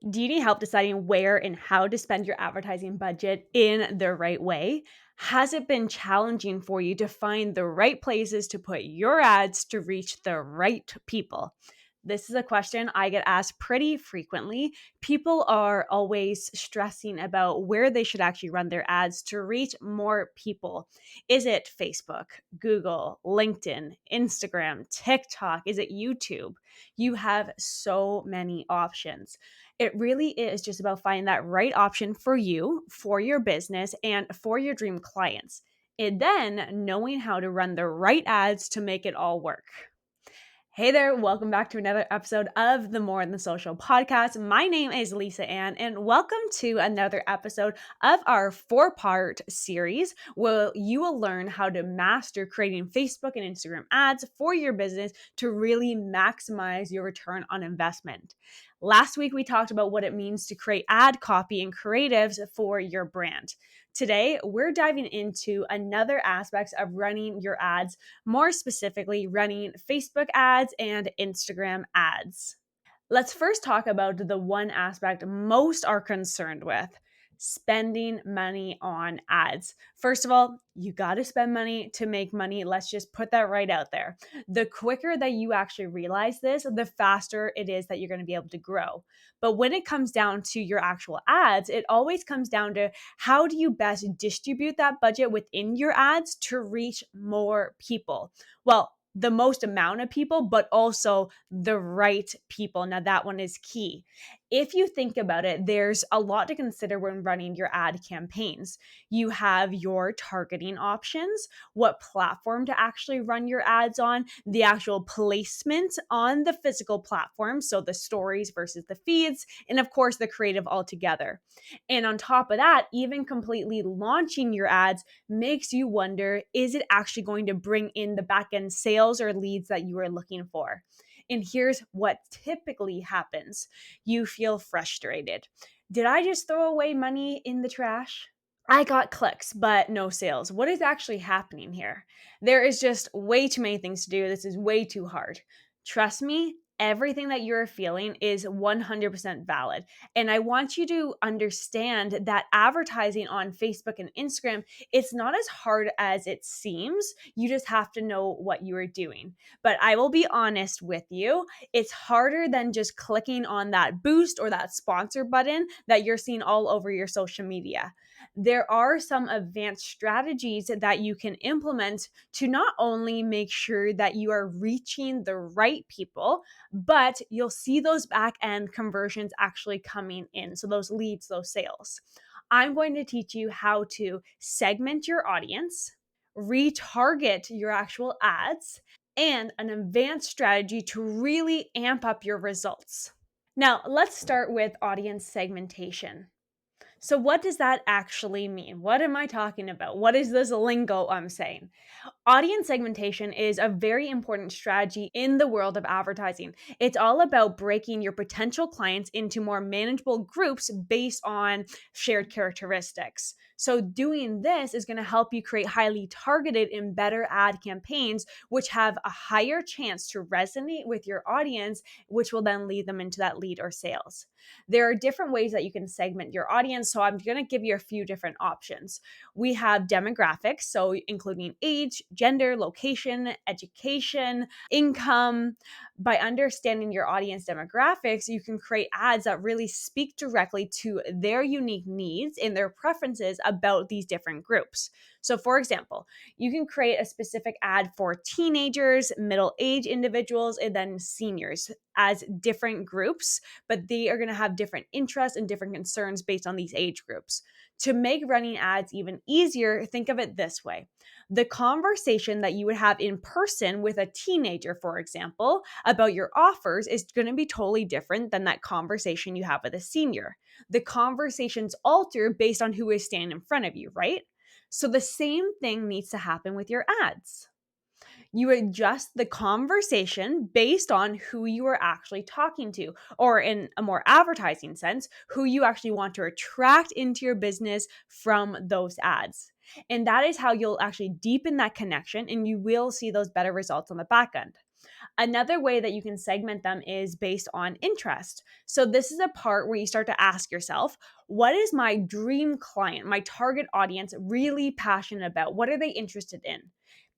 Do you need help deciding where and how to spend your advertising budget in the right way? Has it been challenging for you to find the right places to put your ads to reach the right people? This is a question I get asked pretty frequently. People are always stressing about where they should actually run their ads to reach more people. Is it Facebook, Google, LinkedIn, Instagram, TikTok? Is it YouTube? You have so many options. It really is just about finding that right option for you, for your business, and for your dream clients. And then knowing how to run the right ads to make it all work. Hey there, welcome back to another episode of the More Than Social podcast. My name is Lisa Ann, and welcome to another episode of our four-part series where you will learn how to master creating Facebook and Instagram ads for your business to really maximize your return on investment. Last week, we talked about what it means to create ad copy and creatives for your brand. Today, we're diving into another aspect of running your ads, more specifically, running Facebook ads and Instagram ads. Let's first talk about the one aspect most are concerned with: spending money on ads. First of all, you got to spend money to make money. Let's just put that right out there. The quicker that you actually realize this, the faster it is that you're going to be able to grow. But when it comes down to your actual ads, it always comes down to how do you best distribute that budget within your ads to reach more people? Well, the most amount of people, but also the right people. Now, that one is key. If you think about it, there's a lot to consider when running your ad campaigns. You have your targeting options, what platform to actually run your ads on, the actual placement on the physical platform, so the stories versus the feeds, and of course, the creative altogether. And on top of that, even completely launching your ads makes you wonder, is it actually going to bring in the back end sales or leads that you are looking for? And here's what typically happens: you feel frustrated. Did I just throw away money in the trash? I got clicks, but no sales. What is actually happening here? There is just way too many things to do. This is way too hard. Trust me, everything that you're feeling is 100% valid. And I want you to understand that advertising on Facebook and Instagram, it's not as hard as it seems. You just have to know what you are doing. But I will be honest with you, it's harder than just clicking on that boost or that sponsor button that you're seeing all over your social media. There are some advanced strategies that you can implement to not only make sure that you are reaching the right people, but you'll see those back end conversions actually coming in. So those leads, those sales. I'm going to teach you how to segment your audience, retarget your actual ads, and an advanced strategy to really amp up your results. Now, let's start with audience segmentation. So, what does that actually mean? What am I talking about? What is this lingo I'm saying? Audience segmentation is a very important strategy in the world of advertising. It's all about breaking your potential clients into more manageable groups based on shared characteristics. So, doing this is going to help you create highly targeted and better ad campaigns, which have a higher chance to resonate with your audience, which will then lead them into that lead or sales. There are different ways that you can segment your audience. So, I'm going to give you a few different options. We have demographics, so including age, gender, location, education, income. By understanding your audience demographics, you can create ads that really speak directly to their unique needs and their preferences about these different groups. So, for example, you can create a specific ad for teenagers, middle-aged individuals, and then seniors as different groups, but they are going to have different interests and different concerns based on these age groups. To make running ads even easier, think of it this way. The conversation that you would have in person with a teenager, for example, about your offers is going to be totally different than that conversation you have with a senior. The conversations alter based on who is standing in front of you, right? So the same thing needs to happen with your ads. You adjust the conversation based on who you are actually talking to, or in a more advertising sense, who you actually want to attract into your business from those ads. And that is how you'll actually deepen that connection and you will see those better results on the back end. Another way that you can segment them is based on interest. So, this is a part where you start to ask yourself, what is my dream client, my target audience, really passionate about? What are they interested in?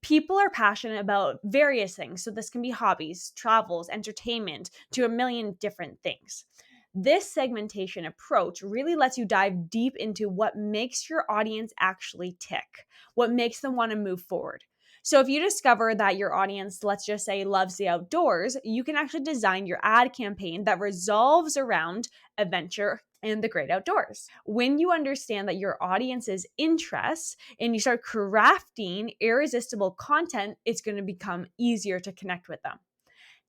People are passionate about various things. So, this can be hobbies, travels, entertainment, to a million different things. This segmentation approach really lets you dive deep into what makes your audience actually tick, what makes them want to move forward. So if you discover that your audience, let's just say, loves the outdoors, you can actually design your ad campaign that revolves around adventure and the great outdoors. When you understand that your audience's interests and you start crafting irresistible content, it's going to become easier to connect with them.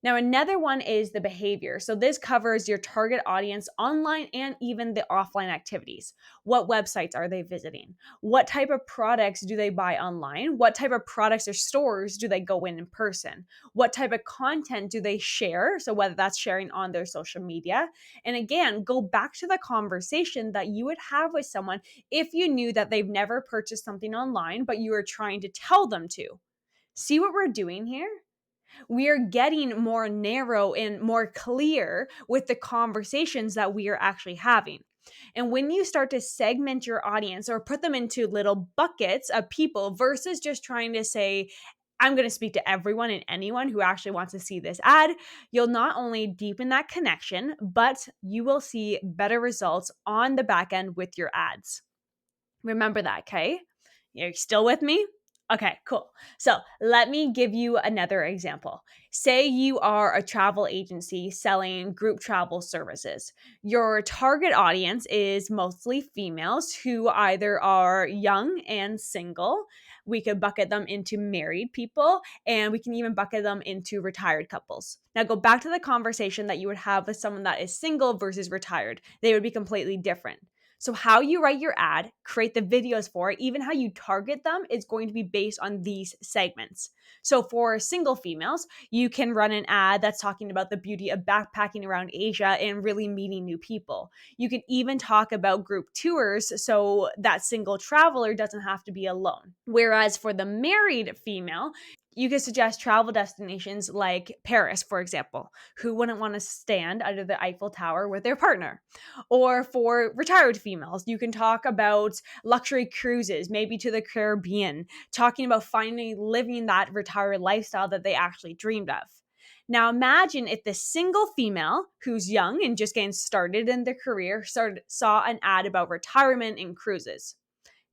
Now, another one is the behavior. So, this covers your target audience online and even the offline activities. What websites are they visiting? What type of products do they buy online? What type of products or stores do they go in person? What type of content do they share? So, whether that's sharing on their social media. And again, go back to the conversation that you would have with someone if you knew that they've never purchased something online, but you were trying to tell them to. See what we're doing here? We are getting more narrow and more clear with the conversations that we are actually having. And when you start to segment your audience or put them into little buckets of people versus just trying to say, I'm going to speak to everyone and anyone who actually wants to see this ad, you'll not only deepen that connection, but you will see better results on the back end with your ads. Remember that, okay? You're still with me? Okay, cool. So let me give you another example. Say you are a travel agency selling group travel services. Your target audience is mostly females who either are young and single. We could bucket them into married people, and we can even bucket them into retired couples. Now, go back to the conversation that you would have with someone that is single versus retired. They would be completely different. So, how you write your ad, create the videos for it, even how you target them is going to be based on these segments. So, for single females, you can run an ad that's talking about the beauty of backpacking around Asia and really meeting new people. You can even talk about group tours so that single traveler doesn't have to be alone. Whereas for the married female, you could suggest travel destinations like Paris, for example. Who wouldn't want to stand under the Eiffel Tower with their partner? Or for retired females, you can talk about luxury cruises, maybe to the Caribbean, talking about finally living that retired lifestyle that they actually dreamed of. Now, imagine if this single female who's young and just getting started in their career saw an ad about retirement and cruises.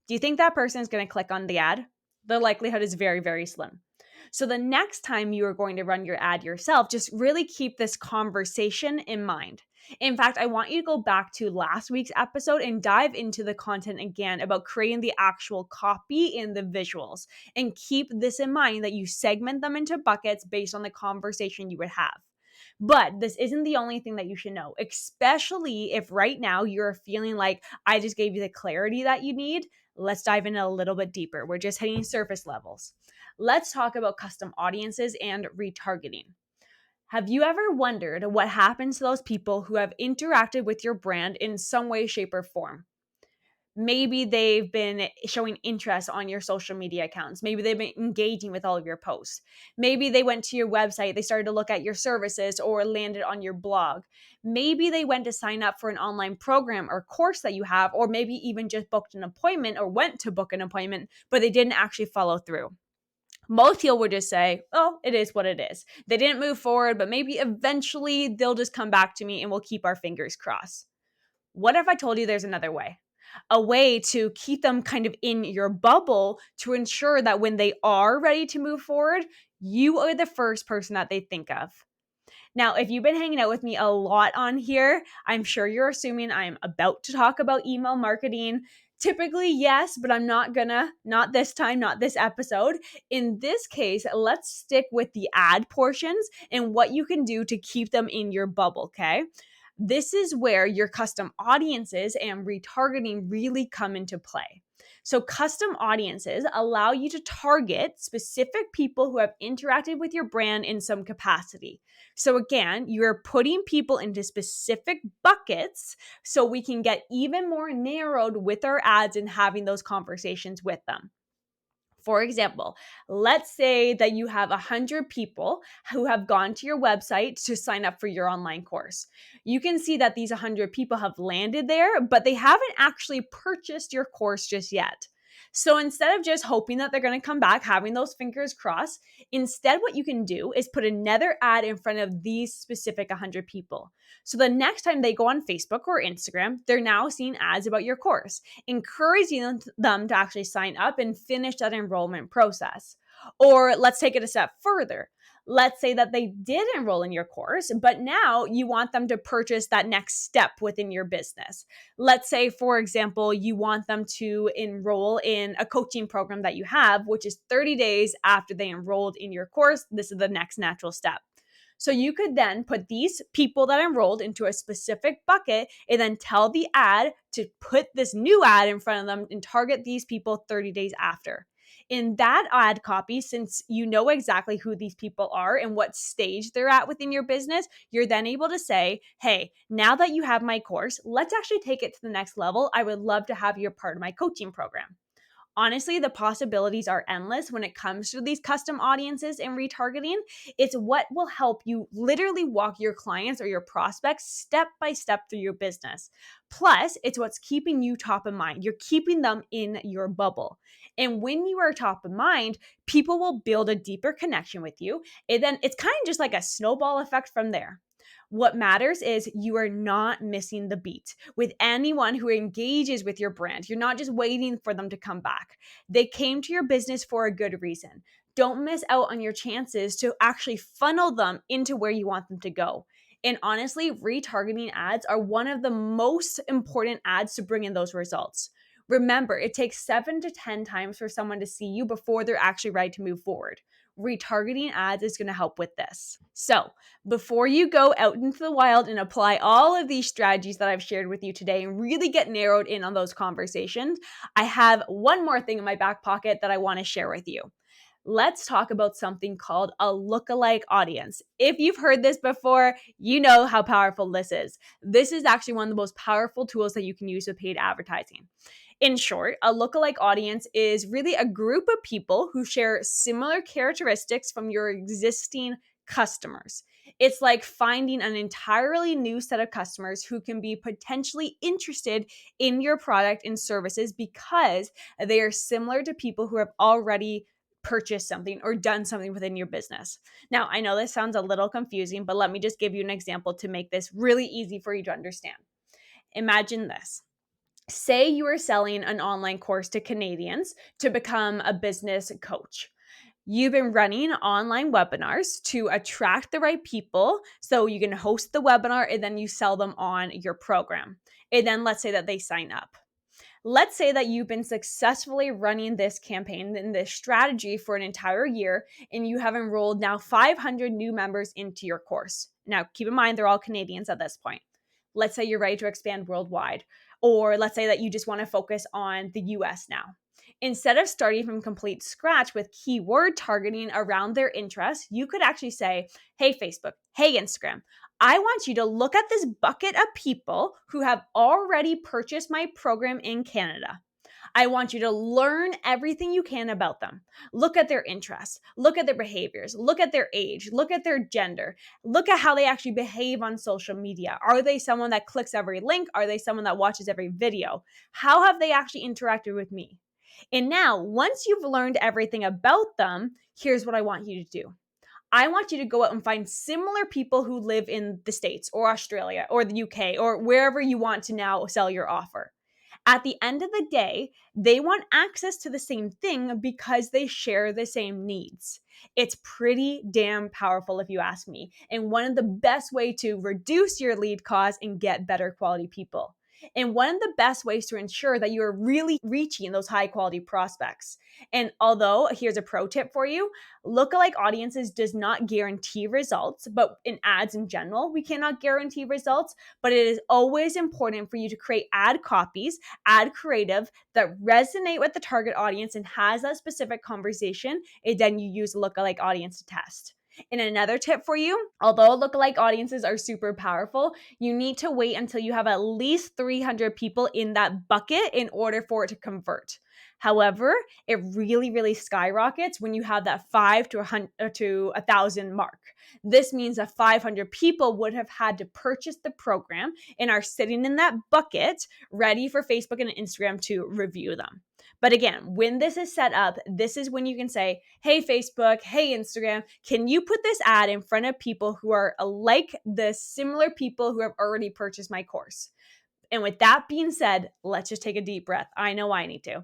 Do you think that person is going to click on the ad? The likelihood is very, very slim. So the next time you are going to run your ad yourself, just really keep this conversation in mind. In fact, I want you to go back to last week's episode and dive into the content again about creating the actual copy and the visuals. And keep this in mind that you segment them into buckets based on the conversation you would have. But this isn't the only thing that you should know, especially if right now you're feeling like I just gave you the clarity that you need. Let's dive in a little bit deeper. We're just hitting surface levels. Let's talk about custom audiences and retargeting. Have you ever wondered what happens to those people who have interacted with your brand in some way, shape, or form? Maybe they've been showing interest on your social media accounts. Maybe they've been engaging with all of your posts. Maybe they went to your website, they started to look at your services or landed on your blog. Maybe they went to sign up for an online program or course that you have, or maybe even just booked an appointment or went to book an appointment, but they didn't actually follow through. Most people would just say, oh, it is what it is. They didn't move forward, but maybe eventually they'll just come back to me and we'll keep our fingers crossed. What if I told you there's another way? A way to keep them kind of in your bubble to ensure that when they are ready to move forward, you are the first person that they think of. Now, if you've been hanging out with me a lot on here, I'm sure you're assuming I'm about to talk about email marketing. Typically, yes, but I'm not gonna, not this time, not this episode. In this case, let's stick with the ad portions and what you can do to keep them in your bubble, okay? This is where your custom audiences and retargeting really come into play. So, custom audiences allow you to target specific people who have interacted with your brand in some capacity. So, again, you're putting people into specific buckets so we can get even more narrowed with our ads and having those conversations with them. For example, let's say that you have 100 people who have gone to your website to sign up for your online course. You can see that these 100 people have landed there, but they haven't actually purchased your course just yet. So instead of just hoping that they're going to come back, having those fingers crossed, instead what you can do is put another ad in front of these specific 100 people. So the next time they go on Facebook or Instagram, they're now seeing ads about your course, encouraging them to actually sign up and finish that enrollment process. Or let's take it a step further. Let's say that they did enroll in your course, but now you want them to purchase that next step within your business. Let's say, for example, you want them to enroll in a coaching program that you have, which is 30 days after they enrolled in your course. This is the next natural step. So you could then put these people that enrolled into a specific bucket and then tell the ad to put this new ad in front of them and target these people 30 days after. In that ad copy, since you know exactly who these people are and what stage they're at within your business, you're then able to say, hey, now that you have my course, let's actually take it to the next level. I would love to have you a part of my coaching program. Honestly, the possibilities are endless when it comes to these custom audiences and retargeting. It's what will help you literally walk your clients or your prospects step by step through your business. Plus, it's what's keeping you top of mind. You're keeping them in your bubble. And when you are top of mind, people will build a deeper connection with you. And then it's kind of just like a snowball effect from there. What matters is you are not missing the beat with anyone who engages with your brand. You're not just waiting for them to come back. They came to your business for a good reason. Don't miss out on your chances to actually funnel them into where you want them to go. And honestly, retargeting ads are one of the most important ads to bring in those results. Remember, it takes 7 to 10 times for someone to see you before they're actually ready to move forward. Retargeting ads is going to help with this. So, before you go out into the wild and apply all of these strategies that I've shared with you today and really get narrowed in on those conversations, I have one more thing in my back pocket that I want to share with you. Let's talk about something called a lookalike audience. If you've heard this before, you know how powerful this is. This is actually one of the most powerful tools that you can use with paid advertising. In short, a lookalike audience is really a group of people who share similar characteristics from your existing customers. It's like finding an entirely new set of customers who can be potentially interested in your product and services because they are similar to people who have already purchased something or done something within your business. Now, I know this sounds a little confusing, but let me just give you an example to make this really easy for you to understand. Imagine this. Say you are selling an online course to Canadians to become a business coach. You've been running online webinars to attract the right people so you can host the webinar and then you sell them on your program. And then let's say that they sign up. Let's say that you've been successfully running this campaign and this strategy for an entire year, and you have enrolled now 500 new members into your course. Now, keep in mind, they're all Canadians at this point. Let's say you're ready to expand worldwide, or let's say that you just want to focus on the US now. Instead of starting from complete scratch with keyword targeting around their interests, you could actually say, hey, Facebook, hey, Instagram, I want you to look at this bucket of people who have already purchased my program in Canada. I want you to learn everything you can about them. Look at their interests, look at their behaviors, look at their age, look at their gender, look at how they actually behave on social media. Are they someone that clicks every link? Are they someone that watches every video? How have they actually interacted with me? And now, once you've learned everything about them, here's what I want you to do. I want you to go out and find similar people who live in the States or Australia or the UK or wherever you want to now sell your offer. At the end of the day, they want access to the same thing because they share the same needs. It's pretty damn powerful if you ask me, and one of the best way to reduce your lead costs and get better quality people. And one of the best ways to ensure that you are really reaching those high quality prospects. And although here's a pro tip for you, lookalike audiences does not guarantee results, but in ads in general, we cannot guarantee results, but it is always important for you to create ad copies, ad creative that resonate with the target audience and has that specific conversation, and then you use a lookalike audience to test. And another tip for you, although lookalike audiences are super powerful, you need to wait until you have at least 300 people in that bucket in order for it to convert. However, it really skyrockets when you have that 5 to 1,000 mark. This means that 500 people would have had to purchase the program and are sitting in that bucket ready for Facebook and Instagram to review them. But again, when this is set up, this is when you can say, hey, Facebook, hey, Instagram, can you put this ad in front of people who are like the similar people who have already purchased my course? And with that being said, let's just take a deep breath. I know I need to.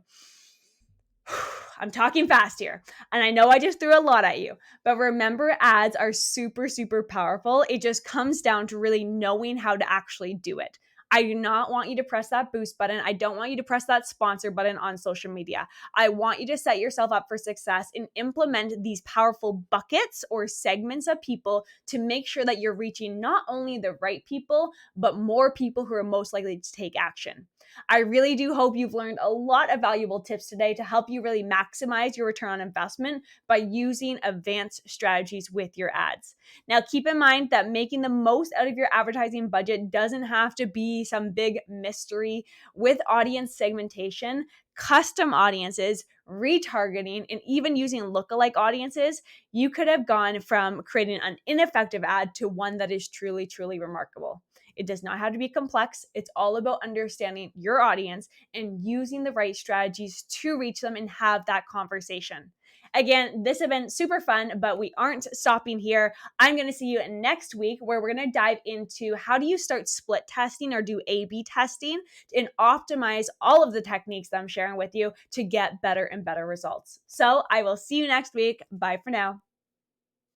I'm talking fast here, and I know I just threw a lot at you, but remember, ads are super powerful. It just comes down to really knowing how to actually do it. I do not want you to press that boost button. I don't want you to press that sponsor button on social media. I want you to set yourself up for success and implement these powerful buckets or segments of people to make sure that you're reaching not only the right people, but more people who are most likely to take action. I really do hope you've learned a lot of valuable tips today to help you really maximize your return on investment by using advanced strategies with your ads. Now, keep in mind that making the most out of your advertising budget doesn't have to be some big mystery. With audience segmentation, custom audiences, retargeting, and even using lookalike audiences, you could have gone from creating an ineffective ad to one that is truly remarkable. It does not have to be complex. It's all about understanding your audience and using the right strategies to reach them and have that conversation. Again, this event super fun, but we aren't stopping here. I'm going to see you next week where we're going to dive into how do you start split testing or do A/B testing and optimize all of the techniques that I'm sharing with you to get better and better results. So I will see you next week. Bye for now.